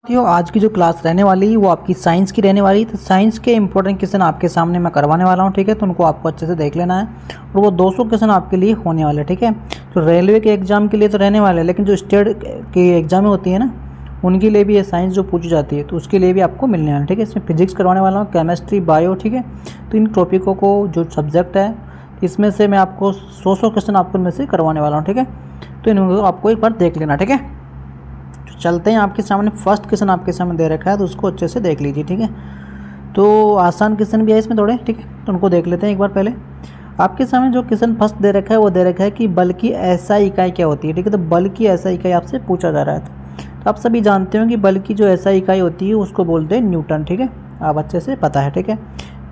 साथियों आज की जो क्लास रहने वाली है वो आपकी साइंस की रहने वाली है। तो साइंस के इंपॉर्टेंट क्वेश्चन आपके सामने मैं करवाने वाला हूँ, ठीक है। तो उनको आपको अच्छे से देख लेना है और वो 200 क्वेश्चन आपके लिए होने वाले, ठीक है। तो रेलवे के एग्जाम के लिए तो रहने वाले हैं, लेकिन जो स्टेट की एग्जाम होती है ना उनके लिए भी ये साइंस जो पूछी जाती है तो उसके लिए भी आपको मिलने वाला है, ठीक है। इसमें फिजिक्स करवाने वाला हूँ, केमिस्ट्री, बायो, ठीक है। तो इन टॉपिकों को जो सब्जेक्ट है इसमें से मैं आपको 100 क्वेश्चन आपको इनमें से करवाने वाला हूँ, ठीक है। तो इनको आपको एक बार देख लेना, ठीक है। चलते हैं, आपके सामने फर्स्ट क्वेश्चन आपके सामने दे रखा है तो उसको अच्छे से देख लीजिए, ठीक है। तो आसान क्वेश्चन भी है इसमें थोड़े, ठीक है। तो उनको देख लेते हैं एक बार। पहले आपके सामने जो क्वेश्चन फर्स्ट दे रखा है वो दे रखा है कि बल की एसआई इकाई क्या होती है, ठीक है। तो बल की एसआई इकाई आपसे पूछा जा रहा है। तो आप सभी जानते हो कि बल की जो एसआई इकाई होती है उसको बोलते हैं न्यूटन, ठीक है। आप अच्छे से पता है, ठीक है।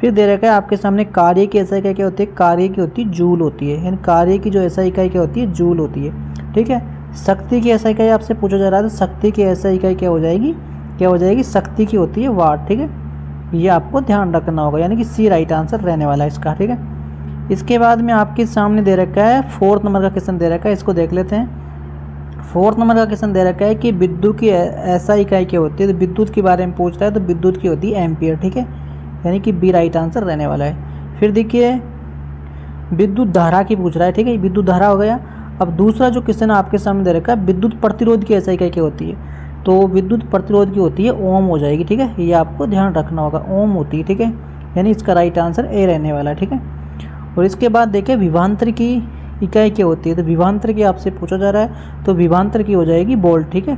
फिर दे रखा है आपके सामने कार्य की एसआई इकाई क्या होती है, कार्य की होती है जूल होती है, यानी कार्य की जो एसआई इकाई क्या होती है, जूल होती है, ठीक है। शक्ति की एसआई इकाई आपसे पूछा जा रहा है तो शक्ति की एसआई इकाई क्या हो जाएगी, शक्ति की होती है वाट, ठीक है। ये आपको ध्यान रखना होगा, यानी कि सी राइट आंसर रहने वाला है इसका, ठीक है। इसके बाद में आपके सामने दे रखा है फोर्थ नंबर का क्वेश्चन दे रखा है, इसको देख लेते हैं। फोर्थ नंबर का क्वेश्चन दे रखा है कि विद्युत की एसआई इकाई क्या होती है। तो विद्युत के बारे में पूछ रहा है तो विद्युत की होती है एम्पियर, ठीक है। यानी कि बी राइट आंसर रहने वाला है। फिर देखिए विद्युत धारा की पूछ रहा है, ठीक है। विद्युत धारा हो गया। अब दूसरा जो क्वेश्चन आपके सामने दे रखा है विद्युत प्रतिरोध की एसआई इकाई क्या होती है। तो विद्युत प्रतिरोध की होती है ओम हो जाएगी, ठीक है। ये आपको ध्यान रखना होगा, ओम होती है, ठीक है। यानी इसका राइट आंसर ए रहने वाला है, ठीक है। और इसके बाद देखिए विभवांतर की इकाई क्या होती है। तो विभवांतर की आपसे पूछा जा रहा है तो विभवांतर की हो जाएगी वोल्ट, ठीक है।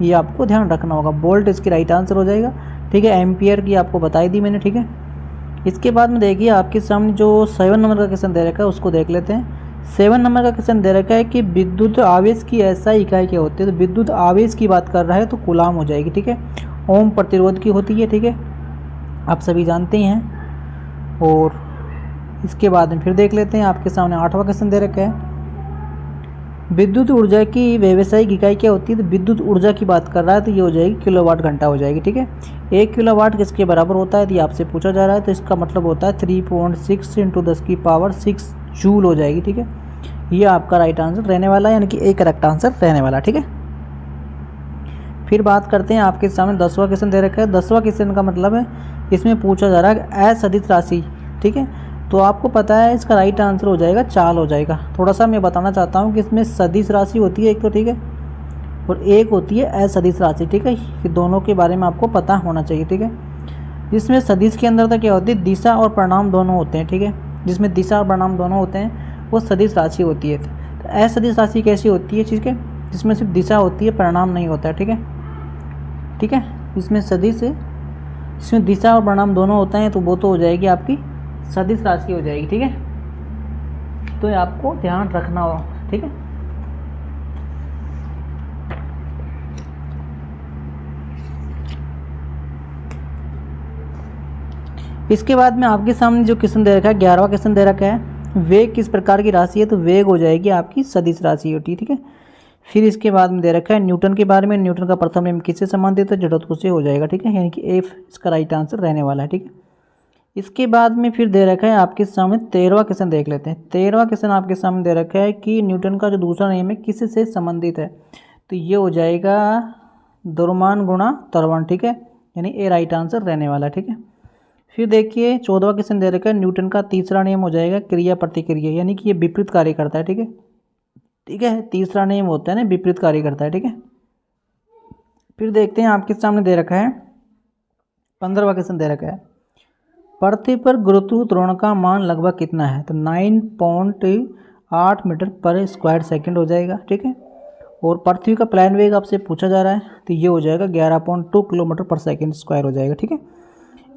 ये आपको ध्यान रखना होगा, वोल्ट इसकी राइट आंसर हो जाएगा, ठीक है। एम्पियर की आपको बताई दी मैंने, ठीक है। इसके बाद में देखिए आपके सामने जो 7 नंबर का क्वेश्चन दे रखा है उसको देख लेते हैं। 7 नंबर का क्वेश्चन दे रखा है कि विद्युत आवेश की एसआई इकाई क्या होती है। तो विद्युत आवेश की बात कर रहा है तो कूलाम हो जाएगी, ठीक है। ओम प्रतिरोध की होती है, ठीक है, आप सभी जानते ही हैं। और इसके बाद में फिर देख लेते हैं आपके सामने 8वां क्वेश्चन दे रखा है विद्युत ऊर्जा की व्यावसायिक इकाई क्या होती है। तो विद्युत ऊर्जा की बात कर रहा है तो ये हो जाएगी किलोवाट घंटा हो जाएगी, ठीक है। 1 किलोवाट किसके बराबर होता है तो ये आपसे पूछा जा रहा है। तो इसका मतलब होता है 3.6 × 10⁻⁶ जूल हो जाएगी, ठीक है। ये आपका राइट आंसर रहने वाला है, यानी कि एक करेक्ट आंसर रहने वाला, ठीक है। फिर बात करते हैं आपके सामने 10वां क्वेश्चन दे रखा है। 10वां क्वेश्चन का मतलब है इसमें पूछा जा रहा है असदिश राशि, ठीक है। तो आपको पता है इसका राइट आंसर हो जाएगा चाल हो जाएगा। थोड़ा सा मैं बताना चाहता हूँ कि इसमें सदिश राशि होती है एक तो, ठीक है, और एक होती है असदिश राशि, ठीक है। ये दोनों के बारे में आपको पता होना चाहिए, ठीक है। जिसमें सदिश के अंदर तो क्या होती है, दिशा और परिणाम दोनों होते हैं, ठीक है। जिसमें दिशा और परिणाम दोनों होते हैं वो सदिश राशि होती है। तो असदिश राशि कैसी होती है, ठीक है, जिसमें सिर्फ दिशा होती है, परिणाम नहीं होता है, ठीक है, ठीक है। इसमें सदिश, इसमें दिशा और परिणाम दोनों होते हैं तो वो तो हो जाएगी आपकी सदिश राशि हो जाएगी, ठीक है। तो ये आपको ध्यान रखना हो, ठीक है। इसके बाद में आपके सामने जो क्वेश्चन दे रखा है 11वां क्वेश्चन दे रखा है वेग किस प्रकार की राशि है। तो वेग हो जाएगी आपकी सदिश राशि होती है, ठीक है। फिर इसके बाद में दे रखा है न्यूटन के बारे में। न्यूटन का प्रथम नियम किससे संबंधित है, जड़त्व से हो जाएगा, ठीक है। यानी कि एफ इसका राइट आंसर रहने वाला है, ठीक है। इसके बाद में फिर दे रखा है आपके सामने 13वां क्वेश्चन देख लेते हैं। 13वां क्वेश्चन आपके सामने दे रखा है कि न्यूटन का जो दूसरा नियम है किससे संबंधित है। तो ये हो जाएगा द्रव्यमान गुणा त्वरण, ठीक है। यानी ए राइट आंसर रहने वाला है, ठीक है। फिर देखिए 14वां क्वेश्चन दे रखा है न्यूटन का तीसरा नियम हो जाएगा क्रिया प्रतिक्रिया, यानी कि ये विपरीत कार्य करता है, ठीक है, ठीक है। तीसरा नियम होता है ना विपरीत कार्य करता है, ठीक है। फिर देखते हैं आपके सामने दे रखा है 15वां क्वेश्चन दे रखा है पृथ्वी पर गुरुत्व त्वरण का मान लगभग कितना है। तो 9.8 मीटर पर स्क्वायर सेकंड हो जाएगा, ठीक है। और पृथ्वी का प्लान वेग आपसे पूछा जा रहा है तो ये हो जाएगा 11.2 किलोमीटर पर सेकंड स्क्वायर हो जाएगा, ठीक है।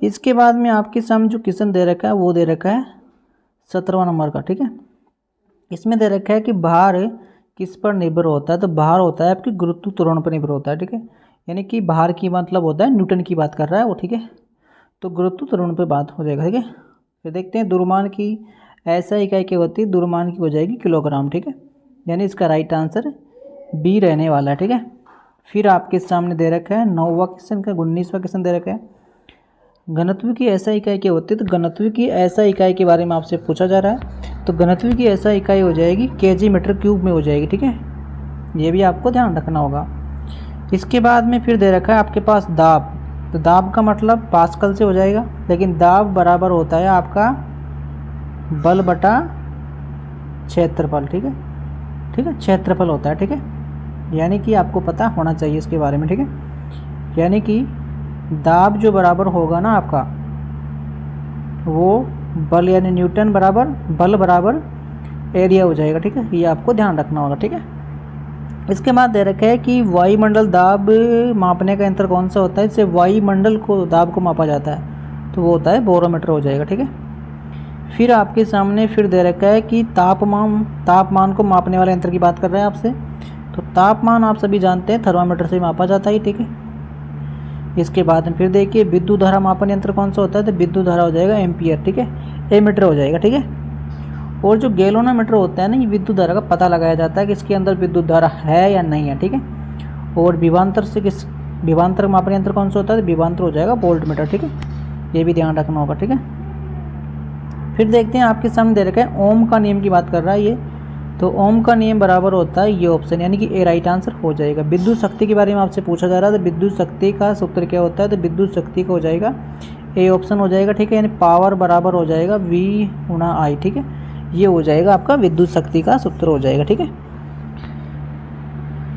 इसके बाद में आपके सामने जो क्वेश्चन दे रखा है वो दे रखा है 17वां नंबर का, ठीक है। इसमें दे रखा है कि भार किस पर निर्भर होता है। तो भार होता है आपकी गुरुत्व त्वरण पर निर्भर होता है, ठीक है। यानी कि भार की मतलब होता है न्यूटन की बात कर रहा है वो, ठीक है। तो गुरुत्व त्वरण पे बात हो जाएगा, ठीक है। फिर देखते हैं द्रव्यमान की एसआई इकाई क्या होती है। द्रव्यमान की हो जाएगी किलोग्राम, ठीक है। यानी इसका राइट आंसर बी रहने वाला है, ठीक है। फिर आपके सामने दे रखा है 9वां क्वेश्चन का 19वां क्वेश्चन दे रखा है घनत्व की एसआई इकाई क्या होती है। तो घनत्व की एसआई इकाई के बारे में आपसे पूछा जा रहा है। तो घनत्व की एसआई इकाई हो जाएगी केजी मीटर क्यूब में हो जाएगी, ठीक है। ये भी आपको ध्यान रखना होगा। इसके बाद में फिर दे रखा है आपके पास दाब। तो दाब का मतलब पास्कल से हो जाएगा, लेकिन दाब बराबर होता है आपका बल बटा क्षेत्रफल। ठीक है, ठीक है, क्षेत्रफल होता है। ठीक है, यानी कि आपको पता होना चाहिए इसके बारे में। ठीक है, यानी कि दाब जो बराबर होगा ना आपका, वो बल यानी न्यूटन बराबर बल बराबर एरिया हो जाएगा। ठीक है, ये आपको ध्यान रखना होगा। ठीक है, इसके बाद दे रखा है कि वायुमंडल दाब मापने का यंत्र कौन सा होता है, इससे वायुमंडल को दाब को मापा जाता है, तो वो होता है बोरोमीटर हो जाएगा। ठीक है, फिर आपके सामने फिर दे रखा है कि तापमान को मापने वाले यंत्र की बात कर रहे हैं आपसे। तो तापमान आप सभी जानते हैं थर्मामीटर से मापा जाता है। ठीक है, इसके बाद में फिर देखिए विद्युत धारा मापन यंत्र कौन सा होता है, तो विद्युत धारा हो जाएगा एम्पियर। ठीक है, एमीटर हो जाएगा। ठीक है, और जो गैलोनोमीटर होता है ना, ये विद्युत धारा का पता लगाया जाता है कि इसके अंदर विद्युत धारा है या नहीं है। ठीक है, और विभवांतर मापन यंत्र कौन सा होता है, विभवांतर हो जाएगा वोल्टमीटर। ठीक है, ये भी ध्यान रखना होगा। ठीक है, फिर देखते हैं आपके सामने दे रखा है ओम का नियम की बात कर रहा है ये। तो ओम का नियम बराबर होता है ये ऑप्शन, यानी कि ए राइट आंसर हो जाएगा। विद्युत शक्ति के बारे में आपसे पूछा जा रहा है, तो विद्युत शक्ति का सूत्र क्या होता है, तो विद्युत शक्ति का हो जाएगा ए ऑप्शन हो जाएगा। ठीक है, यानी पावर बराबर हो जाएगा V गुणा I। ठीक है, ये हो जाएगा आपका विद्युत शक्ति का सूत्र हो जाएगा। ठीक है,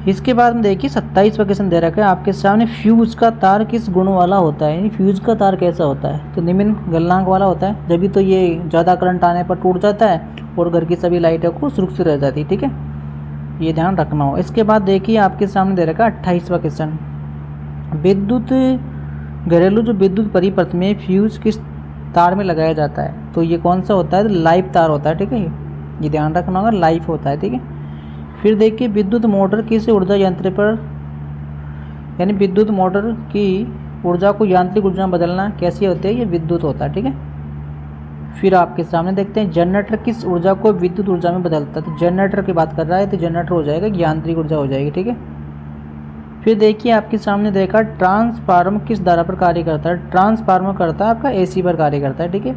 इसके बाद में देखिए 27वां क्वेश्चन दे रखा है आपके सामने, फ्यूज का तार किस गुण वाला होता है, यानी फ्यूज का तार कैसा होता है, तो निम्न गलनांक वाला होता है। जब भी तो ये ज़्यादा करंट आने पर टूट जाता है और घर की सभी लाइटों को सुरक्षित रह जाती है। ठीक है, ये ध्यान रखना हो। इसके बाद देखिए आपके सामने दे रखा है 28वां क्वेश्चन, घरेलू जो विद्युत परिपथ में फ्यूज किस तार में लगाया जाता है, तो ये कौन सा होता है, लाइव तार होता है। ठीक है, ये ध्यान रखना होगा, लाइव होता है। ठीक है, फिर देखिए विद्युत मोटर किस ऊर्जा यंत्र पर, यानी विद्युत मोटर की ऊर्जा को यांत्रिक ऊर्जा में बदलना कैसे होती है, ये विद्युत होता है। ठीक है, फिर आपके सामने देखते हैं जनरेटर किस ऊर्जा को विद्युत ऊर्जा में बदलता है, तो जनरेटर की बात कर रहा है, तो जनरेटर हो जाएगा यांत्रिक ऊर्जा हो जाएगी। ठीक है, फिर देखिए आपके सामने देखा ट्रांसफार्मर किस धारा पर कार्य करता है, ट्रांसफार्मर करता है आपका AC पर कार्य करता है। ठीक है,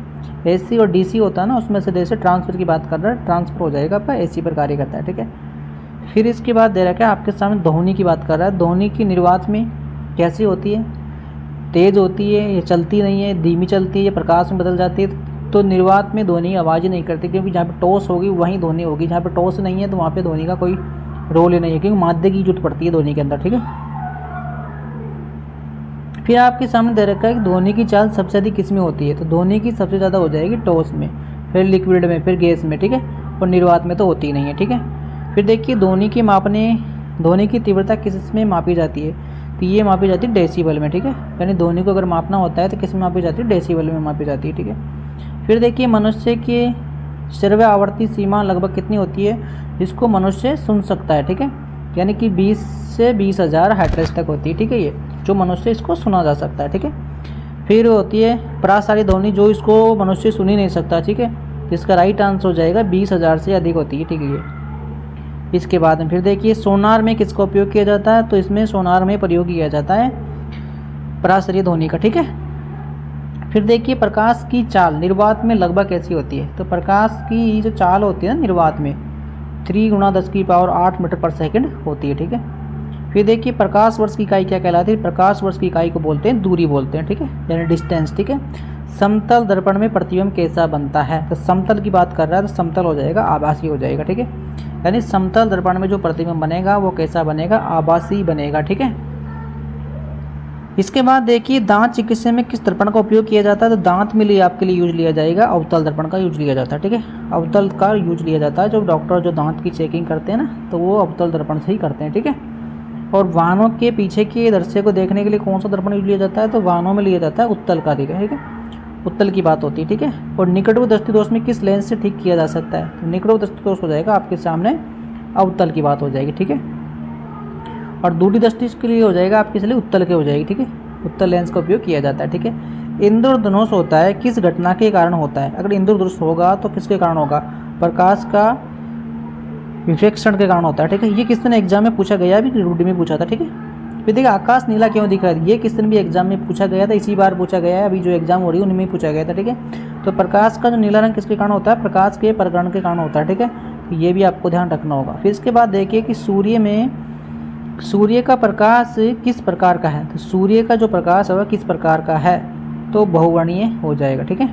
AC और DC होता है ना, उसमें से जैसे ट्रांसफर की बात कर रहा है, ट्रांसफर हो जाएगा आपका AC पर कार्य करता है। ठीक है, फिर इसके बाद दे रखा है आपके सामने ध्वनि की बात कर रहा है, ध्वनि की निर्वात में कैसी होती है, तेज़ होती है, ये चलती नहीं है, धीमी चलती है, ये प्रकाश में बदल जाती है। तो निर्वात में ध्वनि आवाज़ ही नहीं करती, क्योंकि जहाँ पे टॉस होगी वहीं ध्वनि होगी, जहाँ पे टॉस नहीं है तो वहाँ पे ध्वनि का कोई रोल ही नहीं है, क्योंकि माध्य की जरूरत पड़ती है ध्वनि के अंदर। ठीक है, फिर आपके सामने दे रखा है कि ध्वनि की चाल सबसे अधिक किस में होती है, तो ध्वनि की सबसे ज़्यादा हो जाएगी टॉस में, फिर लिक्विड में, फिर गैस में। ठीक है, और निर्वात में तो होती ही नहीं है। ठीक है, फिर देखिए ध्वनि की तीव्रता किस में मापी जाती है, तो ये मापी जाती है डेसीबल में। ठीक है, यानी ध्वनि को अगर मापना होता है तो किस में मापी जाती है, डेसीबल में मापी जाती है। ठीक है, फिर देखिए मनुष्य की श्रव्य आवृत्ति सीमा लगभग कितनी होती है, जिसको मनुष्य सुन सकता है। ठीक है, यानी कि 20 से 20,000 हर्ट्ज तक होती है। ठीक है, ये जो मनुष्य इसको सुना जा सकता है। ठीक है, फिर होती है परासारी ध्वनि, जो इसको मनुष्य सुन ही नहीं सकता। ठीक है, इसका राइट आंसर हो जाएगा 20,000 से अधिक होती है। ठीक है, ये इसके बाद में फिर देखिए सोनार में किसका उपयोग किया जाता है, तो इसमें सोनार में प्रयोग किया जाता है परासरी ध्वनि का। ठीक है, फिर देखिए प्रकाश की चाल निर्वात में लगभग कैसी होती है, तो प्रकाश की जो चाल होती है ना निर्वात में 3 × 10⁸ मीटर पर सेकंड होती है। ठीक है, फिर देखिए प्रकाश वर्ष की इकाई क्या कहलाती है, प्रकाश वर्ष की इकाई को बोलते हैं दूरी बोलते हैं। ठीक है, यानी डिस्टेंस। ठीक है, समतल दर्पण में प्रतिबिंब कैसा बनता है, तो समतल की बात कर रहा है, तो समतल हो जाएगा आभासी हो जाएगा। ठीक है, यानी समतल दर्पण में जो प्रतिबिंब बनेगा वो कैसा बनेगा, आभासी बनेगा। ठीक है, इसके बाद देखिए दांत चिकित्सा में किस दर्पण का उपयोग किया जाता है, तो दांत में लिए आपके लिए यूज लिया जाएगा अवतल दर्पण का यूज लिया जाता है। ठीक है, अवतल का यूज लिया जाता है, जो डॉक्टर जो दांत की चेकिंग करते हैं ना, तो वो अवतल दर्पण से ही करते हैं। ठीक है, और वाहनों के पीछे के दृश्य को देखने के लिए कौन सा दर्पण यूज लिया जाता है, तो वाहनों में लिया जाता है उत्तल का। ठीक है, उत्तल की बात होती है। ठीक है, और निकटवर्ती दृष्टि दोष में किस लेंस से ठीक किया जा सकता है, तो निकटवर्ती दृष्टि दोष हो जाएगा आपके सामने अवतल की बात हो जाएगी। ठीक है, और दूरी दृष्टि के लिए हो जाएगा आपके लिए उत्तल के हो जाएगी। ठीक है, उत्तल लेंस का उपयोग किया जाता है। ठीक है, इंद्रधनुष होता है किस घटना के कारण होता है, अगर इंद्रधनुष होगा तो किसके कारण होगा, प्रकाश का विक्षेपण के कारण होता है। ठीक है, ये क्वेश्चन एग्जाम में पूछा गया, अभी रूडी में पूछा था। ठीक है, फिर देखिए आकाश नीला क्यों दिख रहा है, ये क्वेश्चन भी एग्जाम में पूछा गया था, इसी बार पूछा गया है, अभी जो एग्जाम हो रही है उनमें पूछा गया था। ठीक है, तो प्रकाश का जो नीला रंग किसके कारण होता है, प्रकाश के परागण के कारण होता है। ठीक है, ये भी आपको ध्यान रखना होगा। फिर इसके बाद देखिए कि सूर्य में सूर्य का प्रकाश किस प्रकार का है, तो सूर्य का जो प्रकाश है वह किस प्रकार का है, तो बहुवर्णीय हो जाएगा। ठीक है।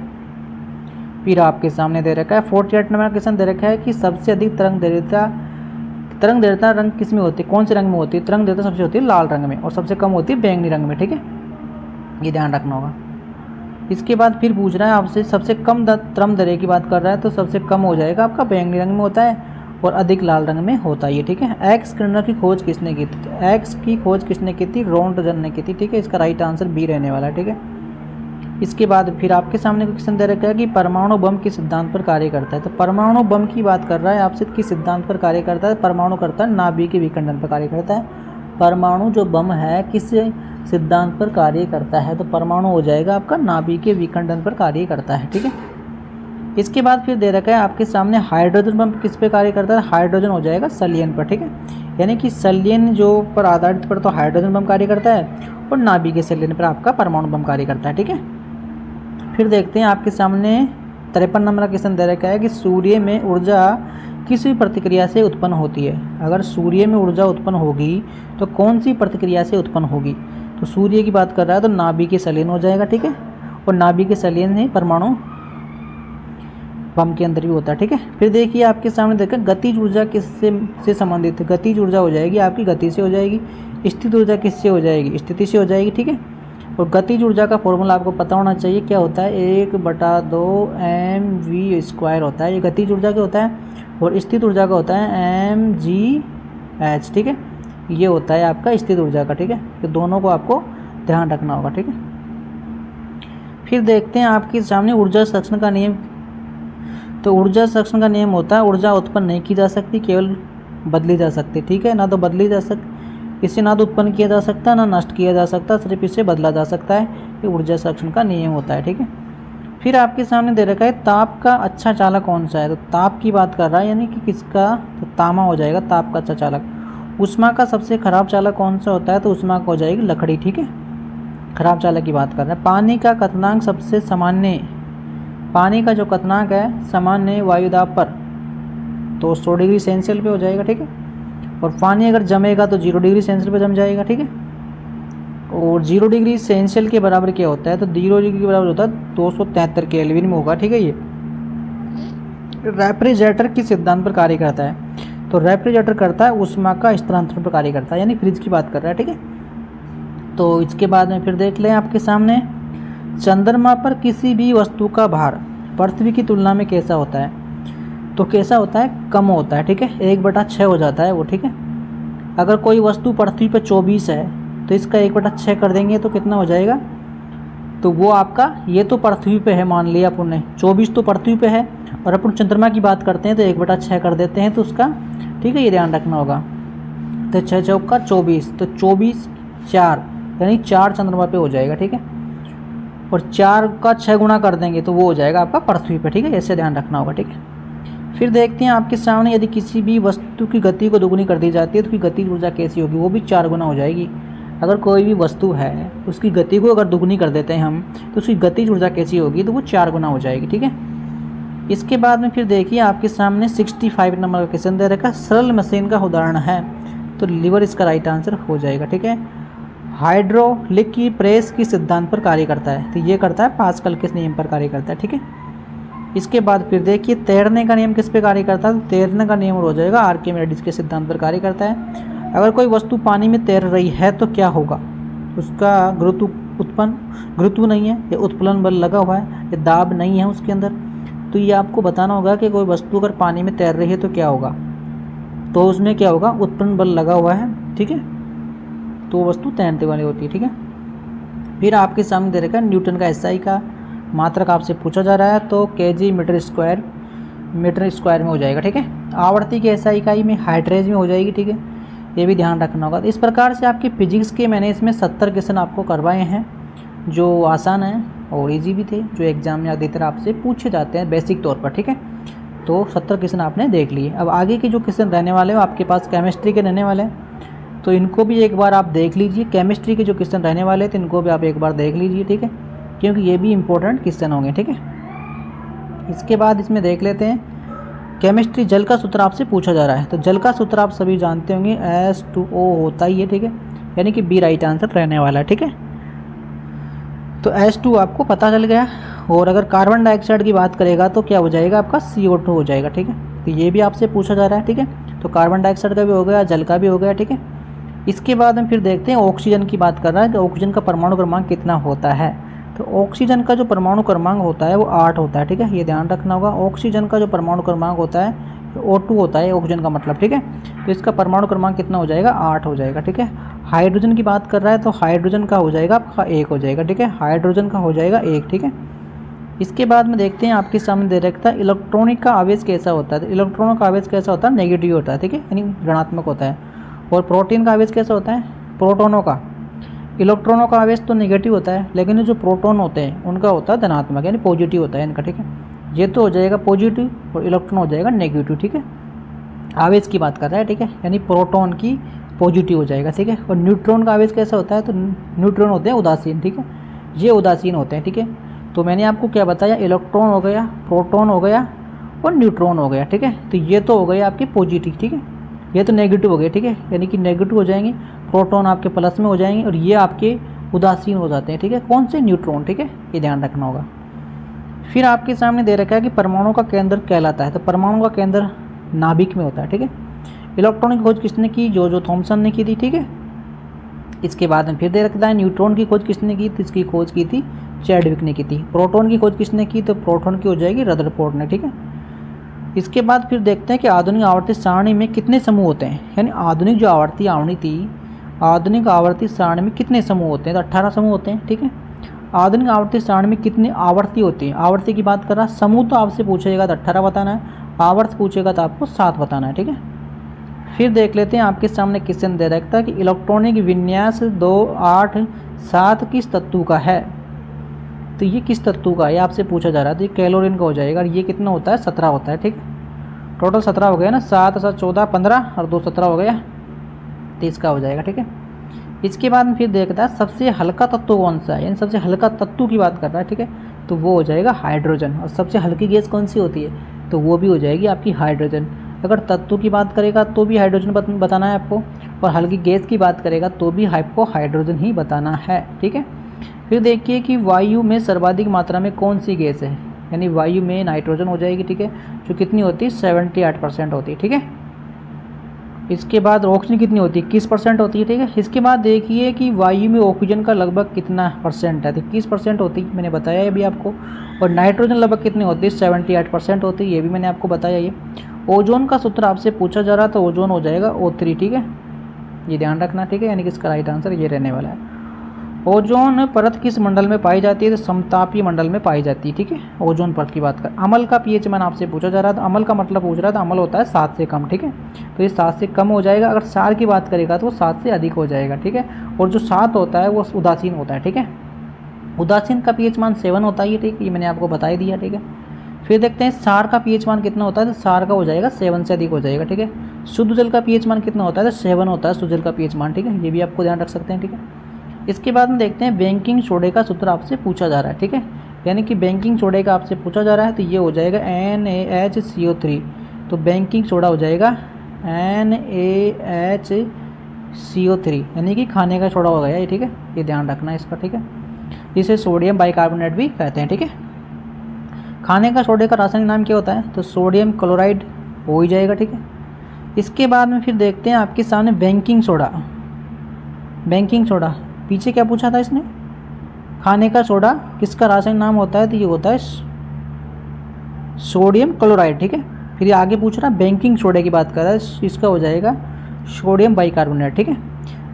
फिर आपके सामने दे रखा है 48 नंबर क्वेश्चन दे रखा है कि सबसे अधिक तरंग दैर्घ्यता रंग किस में होती है, कौन से रंग में होती है। तरंग दैर्घ्यता सबसे होती है लाल रंग में और सबसे कम होती है बैंगनी रंग में। ठीक है, ये ध्यान रखना होगा। इसके बाद फिर पूछ रहा है आपसे सबसे कम तरंग दैर्घ्य की बात कर रहा है, तो सबसे कम हो जाएगा आपका बैंगनी रंग में होता है और अधिक लाल रंग में होता है ये। ठीक है। एक्स किरणों की खोज किसने की थी, तो एक्स की खोज किसने की थी, रोंटगन ने की थी। ठीक है, इसका राइट आंसर बी रहने वाला है। ठीक है। इसके बाद फिर आपके सामने क्वेश्चन दे रखा है कि परमाणु बम किस सिद्धांत पर कार्य करता है, तो परमाणु बम की बात कर रहा है आपसे, किस सिद्धांत पर कार्य करता है। परमाणु करता है नाभिकीय विखंडन पर कार्य करता है। परमाणु जो बम है किस सिद्धांत पर कार्य करता है, तो परमाणु हो जाएगा आपका नाभिकीय विखंडन पर कार्य करता है। ठीक है। इसके बाद फिर दे रखा है आपके सामने हाइड्रोजन बम किस पे कार्य करता है, हाइड्रोजन हो जाएगा संलयन पर। ठीक है, यानी कि संलयन जो पर आधारित पर तो हाइड्रोजन बम कार्य करता है और नाभिकीय संलयन पर आपका परमाणु बम कार्य करता है। ठीक है। फिर देखते हैं आपके सामने 53 नंबर का क्वेश्चन दे रखा है कि सूर्य में ऊर्जा किस प्रतिक्रिया से उत्पन्न होती है। अगर सूर्य में ऊर्जा उत्पन्न होगी तो कौन सी प्रतिक्रिया से उत्पन्न होगी, तो सूर्य की बात कर रहा है तो नाभिकीय संलयन हो जाएगा। ठीक है, और नाभिकीय संलयन ही परमाणु बम के अंदर भी होता है। ठीक है। फिर देखिए आपके सामने देखा गतिज ऊर्जा किससे संबंधित है, गतिज ऊर्जा हो जाएगी आपकी गति से हो जाएगी। स्थित ऊर्जा किससे हो जाएगी, स्थिति से हो जाएगी। ठीक है, और गतिज ऊर्जा का फॉर्मूला आपको पता होना चाहिए, क्या होता है 1/2 mv² होता है, ये गतिज ऊर्जा का होता है। और स्थित ऊर्जा का होता है mgh। ठीक है, ये होता है आपका स्थित ऊर्जा का। ठीक है, तो दोनों को आपको ध्यान रखना होगा। ठीक है। फिर देखते हैं आपके सामने ऊर्जा संरक्षण का नियम, तो ऊर्जा संरक्षण का नियम होता है ऊर्जा उत्पन्न नहीं की जा सकती, केवल बदली जा सकती। ठीक है, ना तो बदली जा सकती, इससे ना तो उत्पन्न किया जा सकता ना नष्ट किया जा सकता, सिर्फ इससे बदला जा सकता है। ये ऊर्जा संरक्षण का नियम होता है। ठीक है। फिर आपके सामने दे रखा है ताप का अच्छा चालक कौन सा है, तो ताप की बात कर रहा है, यानी कि किसका, तो तामा हो जाएगा ताप का अच्छा चालक। उष्मा का सबसे खराब चालक कौन सा होता है, तो उष्मा का हो जाएगी लकड़ी। ठीक है, खराब चालक की बात कर रहे हैं। पानी का क्वथनांक सबसे सामान्य, पानी का जो क्वथनांक है सामान्य वायुदाब पर तो 100 डिग्री सेल्सियस पे हो जाएगा। ठीक है, और पानी अगर जमेगा तो 0 डिग्री सेल्सियस पे जम जाएगा। ठीक है, और 0 डिग्री सेल्सियस के बराबर क्या होता है, तो 0 डिग्री के बराबर होता है 273 केल्विन में होगा। ठीक है, ये रेफ्रिजरेटर किस सिद्धांत पर कार्य करता है, तो रेफ्रिजरेटर करता है ऊष्मा का स्थानांतरण पर कार्य करता है, यानी फ्रिज की बात कर रहा है। ठीक है, तो इसके बाद में फिर देख लें आपके सामने चंद्रमा पर किसी भी वस्तु का भार पृथ्वी की तुलना में कैसा होता है, तो कैसा होता है, कम होता है। ठीक है, 1/6 हो जाता है वो। ठीक है, अगर कोई वस्तु पृथ्वी पर 24 है तो इसका 1/6 कर देंगे तो कितना हो जाएगा, तो वो आपका, ये तो पृथ्वी पे है, मान लिया अपन ने 24 तो पृथ्वी पे है और अपन चंद्रमा की बात करते हैं तो 1/6 कर देते हैं तो उसका। ठीक है, ये ध्यान रखना होगा। तो 6 चौका 24, तो 24 4 यानी 4 चंद्रमा पे हो जाएगा। ठीक है, और 4 का 6 गुना कर देंगे तो वो हो जाएगा आपका पृथ्वी पे। ठीक है, ऐसे ध्यान रखना होगा। ठीक है, फिर देखते हैं आपके सामने यदि किसी भी वस्तु की गति को दोगुनी कर दी जाती है तो उसकी गति ऊर्जा कैसी होगी, वो भी 4 गुना हो जाएगी। अगर कोई भी वस्तु है उसकी गति को अगर दोगुनी कर देते हैं हम तो उसकी गति ऊर्जा कैसी होगी, तो वो 4 गुना हो जाएगी। ठीक है, इसके बाद में फिर देखिए आपके सामने 65 नंबर का क्वेश्चन दे रखा है, सरल मशीन का उदाहरण है, तो लीवर इसका राइट आंसर हो जाएगा। ठीक है, हाइड्रोलिक की प्रेस की सिद्धांत पर कार्य करता है, तो ये करता है पास्कल के नियम पर कार्य करता है। ठीक है, इसके बाद फिर देखिए तैरने का नियम किस पे कार्य करता है, तो तैरने का नियम हो जाएगा आर्किमिडीज के सिद्धांत पर कार्य करता है। अगर कोई वस्तु पानी में तैर रही है तो क्या होगा, उसका गुरुत्व नहीं है, या उत्प्लन बल लगा हुआ है, या दाब नहीं है उसके अंदर, तो ये आपको बताना होगा कि कोई वस्तु अगर पानी में तैर रही है तो क्या होगा, तो उसमें क्या होगा, उत्प्लन बल लगा हुआ है। ठीक है, तो वस्तु तैरने वाली होती है। ठीक है, फिर आपके सामने दे रखा है न्यूटन का एसआई का मात्रक आपसे पूछा जा रहा है, तो केजी मीटर स्क्वायर में हो जाएगा। ठीक है, आवर्ती के एसआई इकाई में हाइड्रेज में हो जाएगी। ठीक है, ये भी ध्यान रखना होगा। इस प्रकार से आपके फिजिक्स के मैंने इसमें 70 क्वेश्चन आपको करवाए हैं जो आसान हैं और इजी भी थे, जो एग्जाम में अधिकतर आपसे पूछे जाते हैं बेसिक तौर पर। ठीक है, तो 70 क्वेश्चन आपने देख लिए। अब आगे के जो क्वेश्चन रहने वाले हैं आपके पास केमिस्ट्री के रहने वाले हैं, तो इनको भी एक बार आप देख लीजिए। केमिस्ट्री के जो क्वेश्चन रहने वाले थे इनको भी आप एक बार देख लीजिए। ठीक है, क्योंकि ये भी इंपॉर्टेंट क्वेश्चन होंगे। ठीक है, इसके बाद इसमें देख लेते हैं केमिस्ट्री जल का सूत्र आपसे पूछा जा रहा है, तो जल का सूत्र आप सभी जानते होंगे H2O होता ही है, ठीक है, यानी कि बी राइट आंसर रहने वाला है, ठीक है। तो H2 आपको पता चल गया। और अगर कार्बन डाइऑक्साइड की बात करेगा तो क्या हो जाएगा आपका CO2 हो जाएगा, ठीक है। तो ये भी आपसे पूछा जा रहा है, ठीक है। तो कार्बन डाइऑक्साइड का भी हो गया, जल का भी हो गया, ठीक है। इसके बाद हम फिर देखते हैं ऑक्सीजन की बात कर रहा है कि ऑक्सीजन का परमाणु क्रमांक कितना होता है। तो ऑक्सीजन का जो परमाणु क्रमांक होता है वो 8 होता है, ठीक है, ये ध्यान रखना होगा। ऑक्सीजन का जो परमाणु क्रमांक होता है O2 होता है ऑक्सीजन का मतलब, ठीक है। तो इसका परमाणु क्रमांक कितना हो जाएगा, 8 हो जाएगा, ठीक है। हाइड्रोजन की बात कर रहा है तो हाइड्रोजन का हो जाएगा आपका 1 हो जाएगा, ठीक है, हाइड्रोजन का हो जाएगा 1, ठीक है। इसके बाद में देखते हैं आपके सामने दे रखा है इलेक्ट्रॉनिक का आवेश कैसा होता है। तो इलेक्ट्रॉनों का आवेश कैसा होता है, नेगेटिव होता है, ठीक है, यानी ऋणात्मक होता है। और प्रोटीन का आवेश कैसा होता है, प्रोटोनों का, इलेक्ट्रॉनों का आवेश तो नेगेटिव होता है, लेकिन जो प्रोटॉन होते हैं उनका होता है धनात्मक, यानी पॉजिटिव होता है इनका, ठीक है। ये तो हो जाएगा पॉजिटिव और इलेक्ट्रॉन हो जाएगा नेगेटिव, ठीक है। आवेश की बात कर रहा है, ठीक है, यानी प्रोटॉन की पॉजिटिव हो जाएगा, ठीक है। और न्यूट्रॉन का आवेश कैसा होता है, तो न्यूट्रॉन होते हैं उदासीन, ठीक है, ये उदासीन होते हैं, ठीक है। तो मैंने आपको क्या बताया, इलेक्ट्रॉन हो गया, प्रोटॉन हो गया और न्यूट्रॉन हो गया, ठीक है। तो ये तो हो गए आपके पॉजिटिव, ठीक है, ये तो नेगेटिव हो गए, ठीक है, यानी कि नेगेटिव हो जाएंगे, प्रोटॉन आपके प्लस में हो जाएंगे और ये आपके उदासीन हो जाते हैं, ठीक है, कौन से, न्यूट्रॉन, ठीक है, ये ध्यान रखना होगा। फिर आपके सामने दे रखा है कि परमाणु का केंद्र कहलाता है। तो परमाणु का केंद्र नाभिक में होता है, ठीक है। इलेक्ट्रॉन की खोज किसने की, जो थॉमसन ने की थी, ठीक है। इसके बाद में फिर दे रखता है न्यूट्रॉन की खोज किसने की, तो इसकी खोज की थी चैडविक ने की थी। प्रोटॉन की खोज किसने की, तो प्रोटॉन की हो जाएगी रदरफोर्ड ने, ठीक है। इसके बाद फिर देखते हैं कि आधुनिक आवर्ती सारणी में कितने समूह होते हैं, यानी आधुनिक जो आवर्ती सारणी थी, आधुनिक आवर्ती सारणी में कितने समूह होते हैं, तो 18 समूह होते हैं, ठीक है। आधुनिक आवर्ती सारणी में कितनी आवर्ती होती है, आवर्ती की बात कर रहा, समूह तो आपसे पूछेगा तो 18 बताना है, आवर्त पूछेगा तो आपको 7 बताना है, ठीक है। फिर देख लेते हैं आपके सामने क्वेश्चन दे रखता है कि इलेक्ट्रॉनिक विन्यास 2, 8, 7 किस तत्व का है। तो ये किस तत्व का है, आपसे पूछा जा रहा है। तो ये कैलोरीन का हो जाएगा, और ये कितना होता है, 17 होता है, ठीक है। टोटल 17 हो गया ना, 7 7 14 15 और 2 17 हो गया, 30 का हो जाएगा, ठीक है। इसके बाद में फिर देखता है सबसे हल्का तत्व कौन सा है, यानी सबसे हल्का तत्व की बात कर रहा है, ठीक है। तो वो हो जाएगा हाइड्रोजन। और सबसे हल्की गैस कौन सी होती है, तो वो भी हो जाएगी आपकी हाइड्रोजन। अगर तत्व की बात करेगा तो भी हाइड्रोजन बताना है आपको, और हल्की गैस की बात करेगा तो भी आपको हाइड्रोजन ही बताना है, ठीक है। फिर देखिए कि वायु में सर्वाधिक मात्रा में कौन सी गैस है, यानी वायु में नाइट्रोजन हो जाएगी, ठीक है, जो कितनी होती है 78% होती है, ठीक है। इसके बाद ऑक्सीजन कितनी होती है 21% होती है, ठीक है। इसके बाद देखिए कि वायु में ऑक्सीजन का लगभग कितना परसेंट है, तो 21% होती है, मैंने बताया अभी आपको। और नाइट्रोजन लगभग कितनी होती है 78% होती है, ये भी मैंने आपको बताया। ये ओजोन का सूत्र आपसे पूछा जा रहा था, ओजोन हो जाएगा O3, ठीक है, ये ध्यान रखना, ठीक है, यानी कि इसका राइट आंसर ये रहने वाला है। ओजोन परत किस मंडल में पाई जाती है, तो समतापीय मंडल में पाई जाती है, ठीक है। ओजोन परत की बात कर, अम्ल का पीएच मान आपसे पूछा जा रहा था, अम्ल का मतलब पूछ रहा था, अम्ल होता है 7 से कम, ठीक है। तो ये 7 से कम हो जाएगा। अगर क्षार की बात करेगा तो वो 7 से अधिक हो जाएगा, ठीक है। और जो 7 होता है वो उदासीन होता है, ठीक है। उदासीन का पीएच मान 7 होता है, ठीक है, ये मैंने आपको बता ही दिया, ठीक है। फिर देखते हैं क्षार का पीएच मान कितना होता है, तो क्षार का हो जाएगा 7 से अधिक हो जाएगा, ठीक है। शुद्ध जल का पीएच मान कितना होता है, तो 7 होता है शुद्ध जल का पीएच मान, ठीक है, ये भी आपको ध्यान रख सकते हैं, ठीक है। इसके बाद में देखते हैं बेकिंग सोडे का सूत्र आपसे पूछा जा रहा है, ठीक है, यानी कि बेकिंग सोडे का आपसे पूछा जा रहा है, तो ये हो जाएगा NaHCO3। तो बेकिंग सोडा हो जाएगा NaHCO3, यानी कि खाने का सोडा हो गया ये, ठीक है, ये ध्यान रखना है इसका, ठीक है। इसे सोडियम बाइकार्बोनेट भी कहते हैं, ठीक है। खाने का सोडे का रासायनिक नाम क्या होता है, तो सोडियम क्लोराइड हो ही जाएगा, ठीक है। इसके बाद में फिर देखते हैं आपके सामने बेकिंग सोडा। बेकिंग सोडा पीछे क्या पूछा था इसने, खाने का सोडा किसका रासायनिक नाम होता है, तो ये होता है सोडियम क्लोराइड, ठीक है। फिर ये आगे पूछ रहा है बेकिंग सोडे की बात कर रहा है, इसका हो जाएगा सोडियम बाइकार्बोनेट, ठीक है।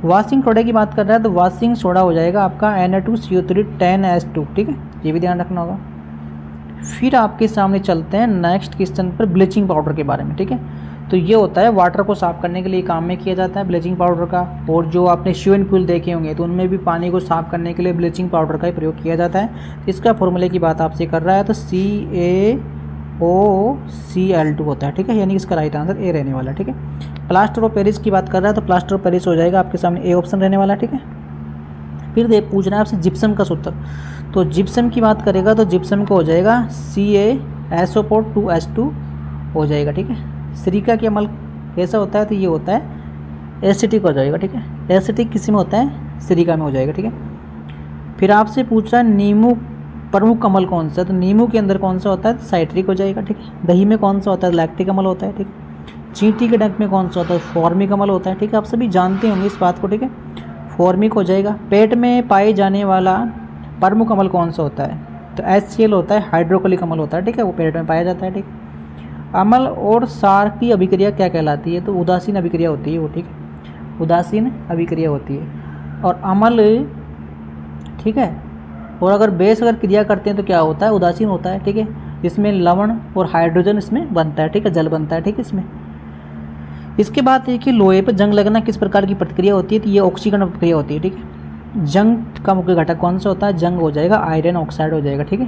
वॉशिंग सोडे की बात कर रहा है, तो वॉशिंग सोडा हो जाएगा आपका Na2CO3 10H2, ठीक है, ये भी ध्यान रखना होगा। फिर आपके सामने चलते हैं नेक्स्ट क्वेश्चन पर, ब्लीचिंग पाउडर के बारे में, ठीक है। तो ये होता है वाटर को साफ़ करने के लिए काम में किया जाता है ब्लीचिंग पाउडर का। और जो आपने स्विमिंग पूल देखे होंगे तो उनमें भी पानी को साफ़ करने के लिए ब्लीचिंग पाउडर का ही प्रयोग किया जाता है। तो इसका फॉर्मूले की बात आपसे कर रहा है, तो CaOCl2 होता है, ठीक है, यानी इसका राइट आंसर ए रहने वाला है, ठीक है। प्लास्टर ऑफ पेरिस की बात कर रहा है, तो प्लास्टर ऑफ पेरिस हो जाएगा आपके सामने ए ऑप्शन रहने वाला है, ठीक है। फिर पूछ रहा है आपसे जिप्सम का सूत्र। तो जिप्सम की बात करेगा तो जिप्सम को हो जाएगा CaSO4 2H2 हो जाएगा, ठीक है। सिरिका के अमल कैसा होता है, तो ये होता है एसिटिक हो जाएगा, ठीक है। एसिटिक किसी में होता है, सिरिका में हो जाएगा, ठीक है। फिर आपसे पूछा नींबू प्रमुख अमल कौन सा है, तो नींबू के अंदर कौन सा होता है, तो साइट्रिक हो जाएगा, ठीक है। दही में कौन सा होता है, लैक्टिक अमल होता है, ठीक है। चींटी के डंक में कौन सा होता है, फॉर्मिक अमल होता है, ठीक है। आप सभी जानते होंगे इस बात को, ठीक है। फॉर्मिक हो जाएगा। पेट में पाए जाने वाला प्रमुख अमल कौन सा होता है, तो HCl होता है, हाइड्रोक्लोरिक अमल होता है, ठीक है, वो पेट में पाया जाता है, ठीक है। अम्ल और सार की अभिक्रिया क्या कहलाती है, तो उदासीन अभिक्रिया होती है वो, ठीक है, उदासीन अभिक्रिया होती है। और अम्ल, ठीक है, और अगर बेस अगर क्रिया करते हैं तो क्या होता है, उदासीन होता है, ठीक है। इसमें लवण और हाइड्रोजन इसमें बनता है, ठीक है, जल बनता है, ठीक है इसमें। इसके बाद देखिए लोहे पर जंग लगना किस प्रकार की प्रतिक्रिया होती है, तो ये ऑक्सीकरण प्रतिक्रिया होती है, ठीक है। जंग का मुख्य घटक कौन सा होता है, जंग हो जाएगा, आयरन ऑक्साइड हो जाएगा, ठीक है।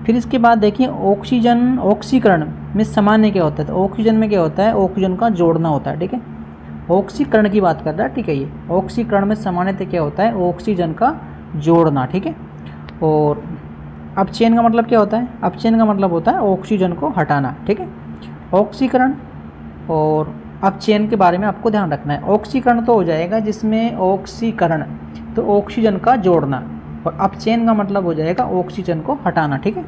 फिर इसके बाद देखिए ऑक्सीकरण में सामान्य क्या होता है, तो ऑक्सीजन में क्या होता है, ऑक्सीजन का जोड़ना होता है, ठीक है। ऑक्सीकरण की बात कर रहा है, ठीक है। ये ऑक्सीकरण में सामान्यतः क्या होता है, ऑक्सीजन का जोड़ना, ठीक है। और अपचयन का मतलब क्या होता है, अपचयन का मतलब होता है ऑक्सीजन को हटाना, ठीक है। ऑक्सीकरण और अपचयन के बारे में आपको ध्यान रखना है। ऑक्सीकरण तो हो जाएगा जिसमें ऑक्सीकरण तो ऑक्सीजन का जोड़ना, और अपचयन का मतलब हो जाएगा ऑक्सीजन को हटाना, ठीक है।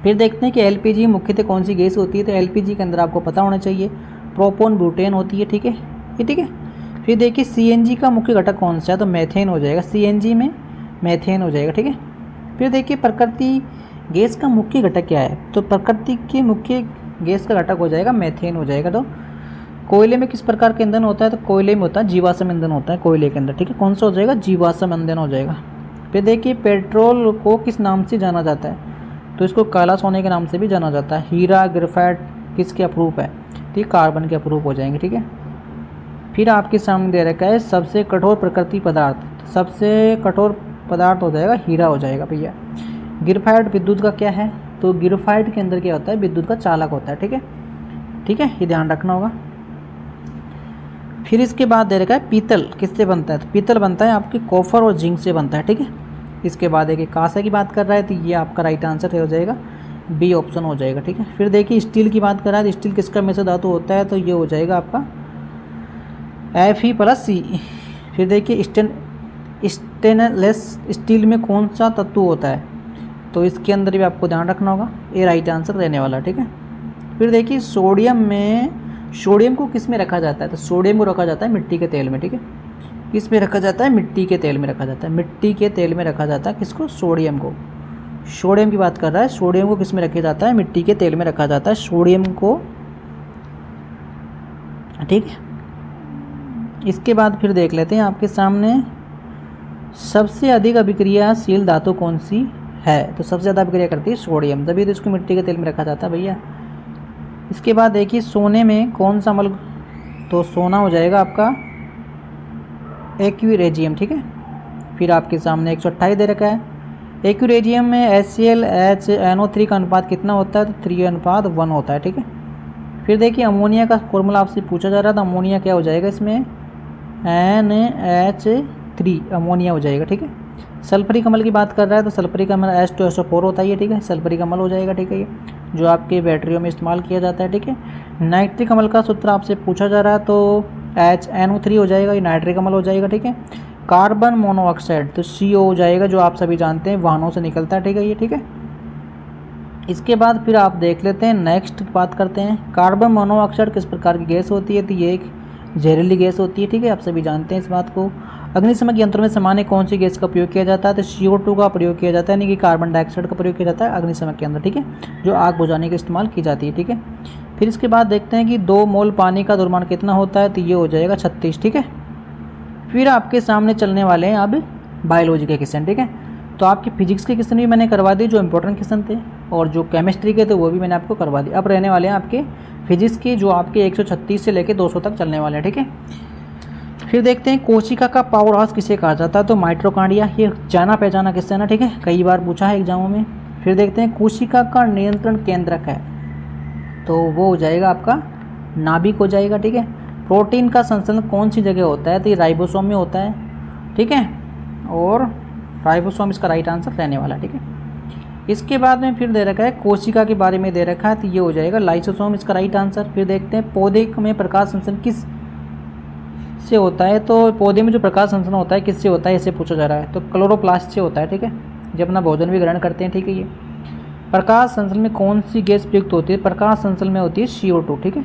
फिर देखते हैं कि LPG मुख्यतः कौन सी गैस होती है, तो LPG के अंदर आपको पता होना चाहिए प्रोपोन ब्यूटेन होती है, ठीक है, ये ठीक है। फिर देखिए CNG का मुख्य घटक कौन सा है, तो मेथेन हो जाएगा, CNG में मेथेन हो जाएगा, ठीक है। फिर देखिए प्रकृति गैस का मुख्य घटक क्या है, तो प्रकृति के मुख्य गैस का घटक हो जाएगा मेथेन हो जाएगा। तो कोयले में किस प्रकार का ईंधन होता है, तो कोयले में होता है जीवाश्म ईंधन होता है कोयले के अंदर, ठीक है। कौन सा हो जाएगा, जीवाश्म ईंधन हो जाएगा। फिर देखिए पेट्रोल को किस नाम से जाना जाता है, तो इसको काला सोने के नाम से भी जाना जाता है। हीरा ग्रेफाइट किसके अप्रूप है, तो ये कार्बन के अप्रूप हो जाएंगे, ठीक है। फिर आपके सामने दे रखा है सबसे कठोर प्रकृति पदार्थ, तो सबसे कठोर पदार्थ हो जाएगा हीरा हो जाएगा भैया। ग्रेफाइट विद्युत का क्या है, तो ग्रेफाइट के अंदर क्या होता है, विद्युत का चालक होता है, ठीक है, ठीक है, ये ध्यान रखना होगा। फिर इसके बाद दे रखा है पीतल किससे बनता है, तो पीतल बनता है आपके कॉपर और जिंक से बनता है, ठीक है। इसके बाद देखिए कांसे की बात कर रहा है, तो ये आपका राइट आंसर हो जाएगा, बी ऑप्शन हो जाएगा, ठीक है। फिर देखिए स्टील की बात कर रहा है, तो स्टील किसका मिश्र धातु होता है, तो ये हो जाएगा आपका Fe+C। फिर देखिए स्टेनलेस स्टील में कौन सा तत्व होता है, तो इसके अंदर भी आपको ध्यान रखना होगा, ये राइट आंसर रहने वाला, ठीक है। फिर देखिए सोडियम को किस में रखा जाता है, तो सोडियम को रखा जाता है मिट्टी के तेल में, ठीक है। किस में रखा जाता है, मिट्टी के तेल में रखा जाता है, मिट्टी के तेल में रखा जाता है किसको, सोडियम को। सोडियम की बात कर रहा है, सोडियम को किस में रखा जाता है, मिट्टी के तेल में रखा जाता है सोडियम को, ठीक है। इसके बाद फिर देख लेते हैं आपके सामने सबसे अधिक अभिक्रियाशील धातु कौन सी है, तो सबसे ज़्यादा अभिक्रिया करती है सोडियम, तभी तो इसको मिट्टी के तेल में रखा जाता है भैया। इसके बाद देखिए सोने में कौन सा अम्ल, तो सोना हो जाएगा आपका एक्यूरेजियम, ठीक है। फिर आपके सामने 128 दे रखा है। एक्यूरेजियम में HClHNO3 का अनुपात कितना होता है, तो 3:1 होता है, ठीक है। फिर देखिए अमोनिया का फॉर्मूला आपसे पूछा जा रहा था, अमोनिया क्या हो जाएगा इसमें, NH3 अमोनिया हो जाएगा, ठीक है। सल्फरिक अम्ल की बात कर रहा है, तो सल्फरिक अम्ल H2SO4 होता है, ठीक है, सल्फरिक अम्ल हो जाएगा, ठीक है, ये जो आपके बैटरियों में इस्तेमाल किया जाता है, ठीक है। नाइट्रिक अम्ल का सूत्र आपसे पूछा जा रहा है, तो HNO3 हो जाएगा, ये नाइट्रिक अम्ल हो जाएगा, ठीक है। कार्बन मोनोऑक्साइड तो CO हो जाएगा, जो आप सभी जानते हैं वाहनों से निकलता है, ठीक है, ये ठीक है। इसके बाद फिर आप देख लेते हैं नेक्स्ट बात करते हैं, कार्बन मोनोऑक्साइड किस प्रकार की गैस होती है, तो ये एक जहरीली गैस होती है, ठीक है, आप सभी जानते हैं इस बात को। अग्निशमन यंत्रों में सामान्य कौन सी गैस का प्रयोग किया जाता है, तो CO2 का प्रयोग किया जाता है, यानी कि कार्बन डाइऑक्साइड का प्रयोग किया जाता है अग्निशमन के अंदर, ठीक है, जो आग बुझाने के इस्तेमाल की जाती है, ठीक है। फिर इसके बाद देखते हैं कि 2 मोल पानी का द्रव्यमान कितना होता है, तो ये हो जाएगा 36, ठीक है। फिर आपके सामने चलने वाले हैं अब बायोलॉजी के क्वेश्चन, ठीक है। तो आपके फिजिक्स के क्वेश्चन भी मैंने करवा दिए जो इंपॉर्टेंट क्वेश्चन थे, और जो केमिस्ट्री के थे वो भी मैंने आपको करवा दिए। अब रहने वाले हैं आपके फिजिक्स के, जो आपके 136 से लेकर 200 तक चलने वाले हैं, ठीक है। फिर देखते हैं कोशिका का पावर हाउस किसे कहा जाता है, तो माइटोकॉन्ड्रिया, ये जाना पहचाना किससे है ना, ठीक है, कई बार पूछा है एग्जामों में। फिर देखते हैं कोशिका का नियंत्रण केंद्रक है, तो वो हो जाएगा आपका नाभिक हो जाएगा, ठीक है। प्रोटीन का संश्लेषण कौन सी जगह होता है, तो ये राइबोसोम में होता है, ठीक है, और राइबोसोम इसका राइट आंसर रहने वाला, ठीक है। इसके बाद में फिर दे रखा है कोशिका के बारे में दे रखा है, तो ये हो जाएगा लाइसोसोम इसका राइट आंसर। फिर देखते हैं पौधे में प्रकाश संश्लेषण किस से होता है, तो पौधे में जो प्रकाश संश्लेषण होता है किससे होता है, इसे पूछा जा रहा है। तो क्लोरोप्लास्ट से होता है, ठीक है, जब अपना भोजन भी ग्रहण करते हैं, ठीक है। ये प्रकाश संश्लेषण में कौन सी गैस प्रयुक्त होती है, प्रकाश संश्लेषण में होती है CO2, ठीक है।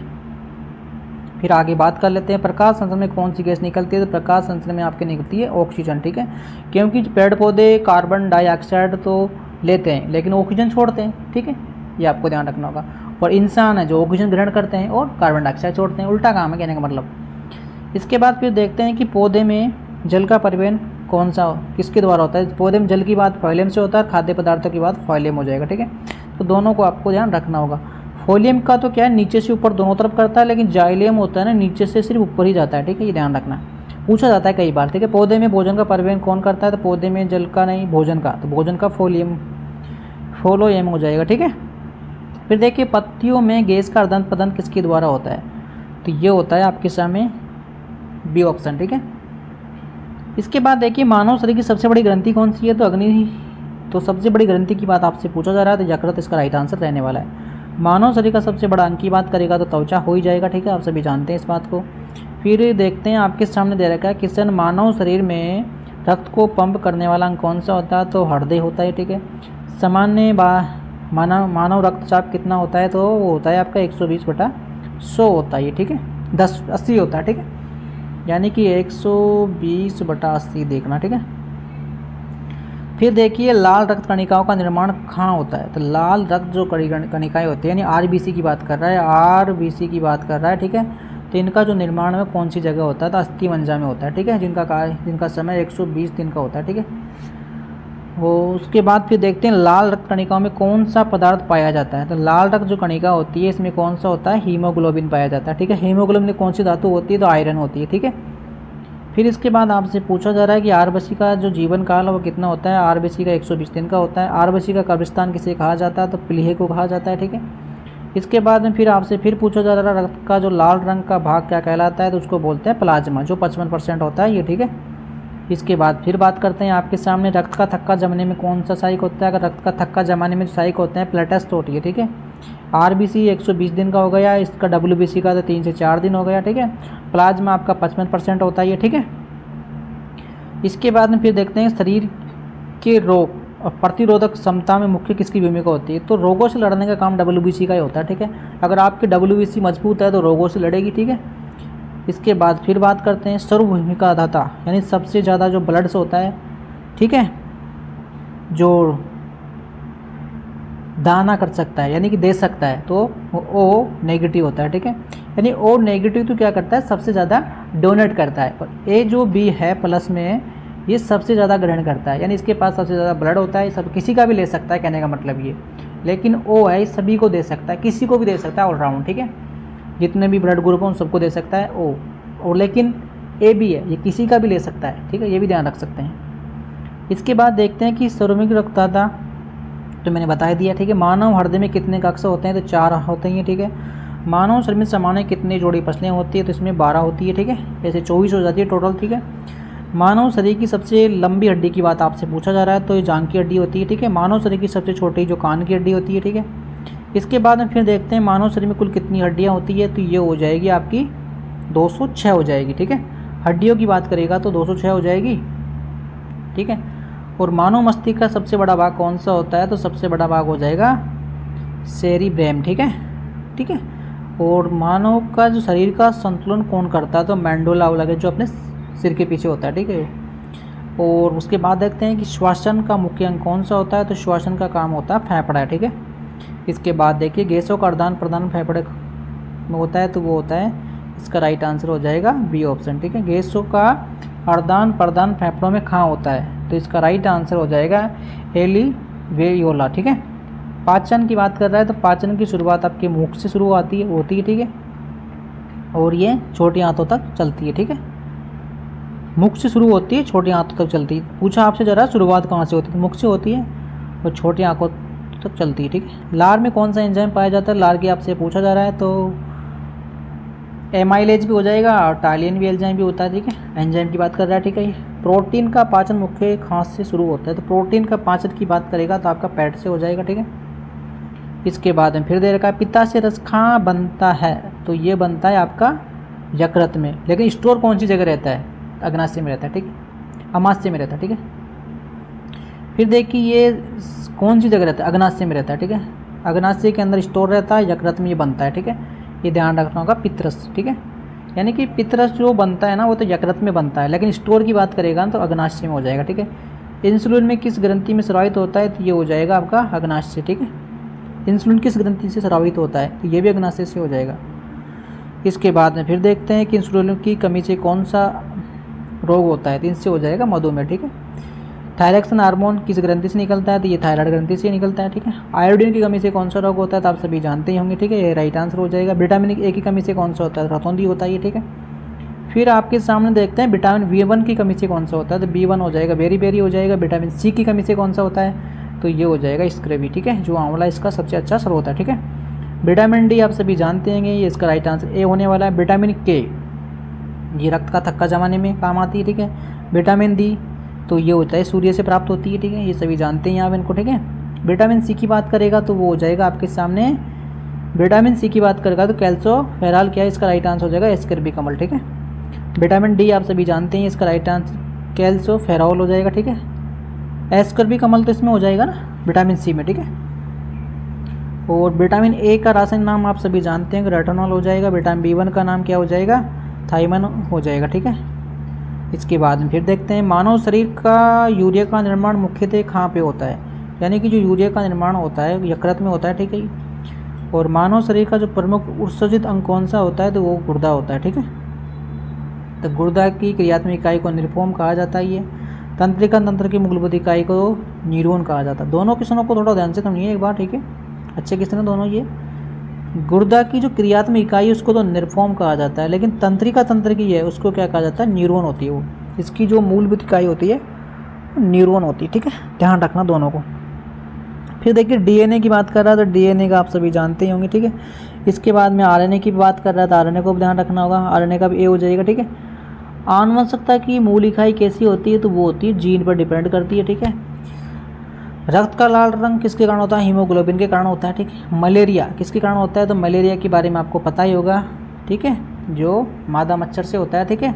फिर आगे बात कर लेते हैं प्रकाश संश्लेषण में कौन सी गैस निकलती है, तो प्रकाश संश्लेषण में आपके निकलती है ऑक्सीजन, ठीक है। क्योंकि पेड़ पौधे कार्बन डाइऑक्साइड तो लेते हैं लेकिन ऑक्सीजन छोड़ते हैं, ठीक है, ये आपको ध्यान रखना होगा। और इंसान है जो ऑक्सीजन ग्रहण करते हैं और कार्बन डाइऑक्साइड छोड़ते हैं, उल्टा काम है कहने का मतलब। इसके बाद फिर देखते हैं कि पौधे में जल का परिवहन कौन सा किसके द्वारा होता है। पौधे में जल की बात फाइलम से होता है, खाद्य पदार्थों की बात फाइलम हो जाएगा, ठीक है। तो दोनों को आपको ध्यान रखना होगा। फोलियम का तो क्या है, नीचे से ऊपर दोनों तरफ करता है, लेकिन जाइलियम होता है ना, नीचे से सिर्फ ऊपर ही जाता है, ठीक है, ये ध्यान रखना। पूछा जाता है कई बार, ठीक है। पौधे में भोजन का परिवहन कौन करता है, तो पौधे में जल का नहीं भोजन का, तो भोजन का फोलोएम हो जाएगा, ठीक है। फिर देखिए पत्तियों में गैस का आदान प्रदान किसके द्वारा होता है, तो ये होता है आपके सामने बी ऑप्शन, ठीक है। इसके बाद देखिए मानव शरीर की सबसे बड़ी ग्रंथि कौन सी है, तो अग्नि। तो सबसे बड़ी ग्रंथि की बात आपसे पूछा जा रहा है, तो यकृत इसका राइट आंसर रहने वाला है। मानव शरीर का सबसे बड़ा अंग की बात करेगा तो त्वचा हो ही जाएगा, ठीक है, आप सभी जानते हैं इस बात को। फिर देखते हैं आपके सामने दे रखा है किशन मानव शरीर में रक्त को पंप करने वाला अंग कौन सा होता है, तो हृदय होता है, ठीक है। सामान्य मानव रक्तचाप कितना होता है, तो वो होता है आपका 120/100 होता है, ठीक है, 80 होता है, ठीक है, यानी कि 120/80 देखना, ठीक है। फिर देखिए लाल रक्त कणिकाओं का निर्माण कहाँ होता है, तो लाल रक्त जो कणिकाएं होती है यानी RBC की बात कर रहा है, RBC की बात कर रहा है, ठीक है। तो इनका जो निर्माण है कौन सी जगह होता है, तो अस्थिमज्जा में होता है, ठीक है, जिनका समय 120 दिन का होता है, ठीक है। वो उसके बाद फिर देखते हैं लाल रक्त कणिकाओं में कौन सा पदार्थ पाया जाता है, तो लाल रक्त जो कणिका होती है इसमें कौन सा होता है, हीमोग्लोबिन पाया जाता है, ठीक है। हीमोग्लोबिन में कौन सी धातु होती है, तो आयरन होती है, ठीक है। फिर इसके बाद आपसे पूछा जा रहा है कि RBC का जो जीवन काल है वो कितना होता है, RBC का 120 दिन का होता है। RBC का कब्रिस्तान किसे कहा जाता है, तो प्लीहे को कहा जाता है, ठीक है। इसके बाद में फिर आपसे फिर पूछा जा रहा है रक्त का जो लाल रंग का भाग क्या कहलाता है, तो उसको बोलते हैं प्लाज्मा, जो 55% होता है ये, ठीक है। इसके बाद फिर बात करते हैं आपके सामने रक्त का थक्का जमने में कौन सा सहायक होता है, अगर रक्त का थक्का जमाने में सहायक होते हैं प्लेटेस्ट होती है, ठीक है। RBC 120 दिन का हो गया, इसका WBC का तो 3 से 4 दिन हो गया, ठीक है। प्लाज्मा आपका 55% होता है ये, ठीक है। इसके बाद में फिर देखते हैं शरीर के रोग और प्रतिरोधक क्षमता में मुख्य किसकी भूमिका होती है, तो रोगों से लड़ने का काम WBC का ही होता है, ठीक है। अगर आपकी WBC मजबूत है तो रोगों से लड़ेगी, ठीक है। इसके बाद फिर बात करते हैं सर्वभूमिका दाता, यानी सबसे ज़्यादा जो ब्लड से होता है, ठीक है, जो दाना कर सकता है यानी कि दे सकता है, तो O नेगेटिव होता है, ठीक है। यानी O नेगेटिव तो क्या करता है, सबसे ज़्यादा डोनेट करता है, और A जो B है प्लस में ये सबसे ज़्यादा ग्रहण करता है, यानी इसके पास सबसे ज़्यादा ब्लड होता है, सब किसी का भी ले सकता है कहने का मतलब ये, लेकिन O है सभी को दे सकता है, किसी को भी दे सकता है ऑलराउंड, ठीक है, जितने भी ब्लड ग्रुप हैं उन सबको दे सकता है O। और लेकिन A भी है, ये किसी का भी ले सकता है, ठीक है, ये भी ध्यान रख सकते हैं। इसके बाद देखते हैं कि सर्वमिक रक्तदाता तो मैंने बता दिया, ठीक है। मानव हृदय में कितने कक्ष होते हैं, तो 4 होते हैं, ठीक है। मानव शरीर में सामान्य कितनी जोड़ी पसलियाँ होती है, तो इसमें 12 होती है, ठीक है, ऐसे 24 हो जाती है टोटल, ठीक है। मानव शरीर की सबसे लंबी हड्डी की बात आपसे पूछा जा रहा है, तो ये जांघ की हड्डी होती है, ठीक है। मानव शरीर की सबसे छोटी जो कान की हड्डी होती है, ठीक है। इसके बाद में फिर देखते हैं मानव शरीर में कुल कितनी हड्डियाँ होती है, तो ये हो जाएगी आपकी 206 हो जाएगी, ठीक है। हड्डियों की बात करेगा तो 206 हो जाएगी, ठीक है। और मानव मस्तिष्क का सबसे बड़ा भाग कौन सा होता है, तो सबसे बड़ा भाग हो जाएगा सेरिब्रम, ठीक है, ठीक है। और मानव का जो शरीर का संतुलन कौन करता है, तो मेंडुला ओब्लिंगस जो अपने सिर के पीछे होता है, ठीक है। और उसके बाद देखते हैं कि श्वसन का मुख्य अंग कौन सा होता है, तो श्वसन का काम होता है फेफड़ा, ठीक है। इसके बाद देखिए गैसों का आदान प्रदान फेफड़े में होता है, तो वो होता है, इसका राइट आंसर हो जाएगा बी ऑप्शन, ठीक है। गैसों का आदान प्रदान फेफड़ों में कहाँ होता है, तो इसका राइट आंसर हो जाएगा एलिवेयोला, ठीक है। पाचन की बात कर रहा है, तो पाचन की शुरुआत आपके मुख से शुरू होती है, ठीक है, और ये छोटी आंतों तक चलती है, ठीक है। मुख से शुरू होती है, छोटी आंतों तक चलती है। पूछा आपसे जरा शुरुआत कहाँ से होती है, मुख से होती है और छोटी आंखों तक चलती है, ठीक है। लार में कौन सा एंजाइम पाया जाता है, लार की आपसे पूछा जा रहा है, तो एमाइलेज भी हो जाएगा और टालियन भी एंजाइम भी होता है, ठीक है, एंजाइम की बात कर रहा है, ठीक है। प्रोटीन का पाचन मुख्य खांस से शुरू होता है, तो प्रोटीन का पाचन की बात करेगा तो आपका पेट से हो जाएगा, ठीक है। इसके बाद में फिर दे रखा है पित्त से रस कहाँ बनता है, तो ये बनता है आपका यकृत में, लेकिन स्टोर कौन सी जगह रहता है, अग्नाशय में रहता है, ठीक है, अमाशय में रहता है, ठीक है। फिर देखिए ये कौन सी जगह रहता है, अग्नाशय में रहता है, ठीक है। अग्नाशय के अंदर स्टोर रहता है, यकृत में ये बनता है, ठीक है। ये ध्यान रखना होगा पित्तरस, ठीक है। यानी कि पित्तरस जो बनता है ना वो तो यकृत में बनता है, लेकिन स्टोर की बात करेगा तो अग्नाशय में हो जाएगा, ठीक है। इंसुलिन में किस ग्रंथि में स्रावित होता है, तो ये हो जाएगा आपका अग्नाशय, ठीक है। इंसुलिन किस ग्रंथि से स्रावित होता है, तो ये भी अग्नाशय से हो जाएगा। इसके बाद में फिर देखते हैं कि इंसुलिन की कमी से कौन सा रोग होता है, तो इनसे हो जाएगा मधुमेह, ठीक है। थायरॉक्सिन हार्मोन किस ग्रंथि से निकलता है, तो ये थायराइड ग्रंथि से निकलता है, ठीक है। आयोडीन की कमी से कौन सा रोग होता है, तो आप सभी जानते ही होंगे, ठीक है, ये राइट आंसर हो जाएगा। विटामिन ए की कमी से कौन सा होता है, रतौंधी होता है ये, ठीक है। फिर आपके सामने देखते हैं विटामिन B1 की कमी से कौन सा होता है, तो B1 हो जाएगा बेरी हो जाएगा। विटामिन सी की कमी से कौन सा होता है, तो ये हो जाएगा स्क्रबी, ठीक है, जो आंवला इसका सबसे अच्छा स्रोत है, ठीक है। विटामिन डी आप सभी जानते हैं, ये इसका राइट आंसर ए होने वाला है। विटामिन के ये रक्त का थक्का जमाने में काम आती है, ठीक है। विटामिन डी तो ये होता है सूर्य से प्राप्त होती है, ठीक है, ये सभी जानते हैं आप इनको, ठीक है। विटामिन सी की बात करेगा तो वो हो जाएगा आपके सामने, विटामिन सी की बात करेगा तो कैल्सोफेरॉल क्या है, इसका राइट आंसर हो जाएगा एस्कर्बी कमल, ठीक है। विटामिन डी आप सभी जानते हैं, इसका राइट आंसर कैल्सोफेरॉल हो जाएगा, ठीक है। एस्कर्बी कमल तो इसमें हो जाएगा ना विटामिन सी में, ठीक है। और विटामिन ए का रासायनिक नाम आप सभी जानते हैं, रेटिनॉल हो जाएगा। विटामिन B1 का नाम क्या हो जाएगा, थाइमन हो जाएगा, ठीक है। इसके बाद में फिर देखते हैं मानव शरीर का यूरिया का निर्माण मुख्यतः कहाँ पे होता है, यानी कि जो यूरिया का निर्माण होता है यकृत में होता है, ठीक है। और मानव शरीर का जो प्रमुख उत्सर्जित अंग कौन सा होता है, तो वो गुर्दा होता है, ठीक है। तो गुर्दा की क्रियात्मक इकाई को निर्फोम कहा जाता है। ये तंत्रिका तंत्र की मूलभूत इकाई को न्यूरॉन कहा जाता है। दोनों क्वेश्चनों को थोड़ा ध्यान से समझिए एक बार, ठीक है, अच्छे क्वेश्चन है दोनों। ये गुर्दा की जो क्रियात्मक इकाई है उसको तो निर्फॉर्म कहा जाता है, लेकिन तंत्रिका तंत्र की है उसको क्या कहा जाता है, न्यूरॉन होती है वो। इसकी जो मूलभूत इकाई होती है न्यूरॉन होती है, ठीक है, ध्यान रखना दोनों को। फिर देखिए डीएनए की बात कर रहा है तो डीएनए का आप सभी जानते ही होंगे, ठीक है। इसके बाद में आरएनए की बात कर रहा है तो आरएनए को भी ध्यान रखना होगा, आरएनए का भी ए हो जाएगा, ठीक है। आनुवंशिकता की मूल इकाई कैसी होती है, तो वो होती है जीन पर डिपेंड करती है, ठीक है। रक्त का लाल रंग किसके कारण होता है, हीमोग्लोबिन के कारण होता है, ठीक है। मलेरिया किसके कारण होता है, तो मलेरिया के बारे में आपको पता ही होगा, ठीक है, जो मादा मच्छर से होता है, ठीक है।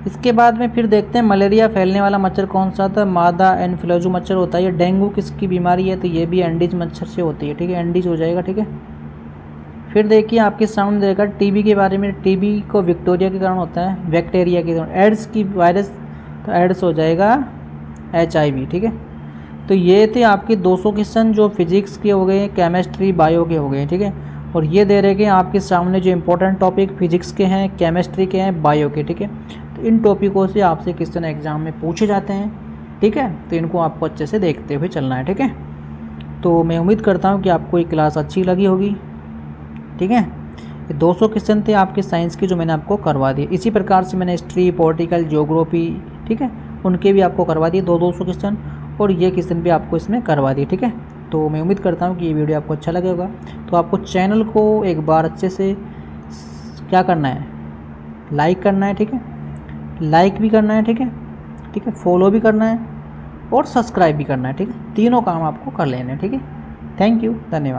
इसके बाद में फिर देखते हैं मलेरिया फैलने वाला मच्छर कौन सा था, मादा एनफ्लूएंजा मच्छर होता है। ये डेंगू किसकी बीमारी है, तो ये भी एंडीज मच्छर से होती है, ठीक है, एंडीज हो जाएगा, ठीक है। फिर देखिए आपके सामने देखा टीबी के बारे में, टीबी को विक्टोरिया के कारण होता है, बैक्टीरिया के कारण। एड्स की वायरस तो एड्स हो जाएगा HIV, ठीक है। तो ये थे आपके 200 क्वेश्चन जो फिजिक्स के हो गए, केमिस्ट्री बायो के हो गए, ठीक है। और ये दे रहे हैं आपके सामने जो इंपॉर्टेंट टॉपिक फिजिक्स के हैं, केमिस्ट्री के हैं, बायो के, ठीक है। तो इन टॉपिकों से आपसे क्वेश्चन एग्जाम में पूछे जाते हैं, ठीक है। तो इनको आपको अच्छे से देखते हुए चलना है, ठीक है। तो मैं उम्मीद करता हूँ कि आपको ये क्लास अच्छी लगी होगी, ठीक है। ये 200 क्वेश्चन थे आपके साइंस के जो मैंने आपको करवा दिए। इसी प्रकार से मैंने हिस्ट्री, पॉलिटिकल, ज्योग्राफी, ठीक है, उनके भी आपको करवा दिए 200 क्वेश्चन, और ये क्वेश्चन भी आपको इसमें करवा दिए, ठीक है। तो मैं उम्मीद करता हूँ कि ये वीडियो आपको अच्छा लगेगा। तो आपको चैनल को एक बार अच्छे से क्या करना है, लाइक करना है, ठीक है, लाइक भी करना है, ठीक है, ठीक है, फॉलो भी करना है और सब्सक्राइब भी करना है, ठीक है। तीनों काम आपको कर लेने हैं, ठीक है। थैंक यू, धन्यवाद।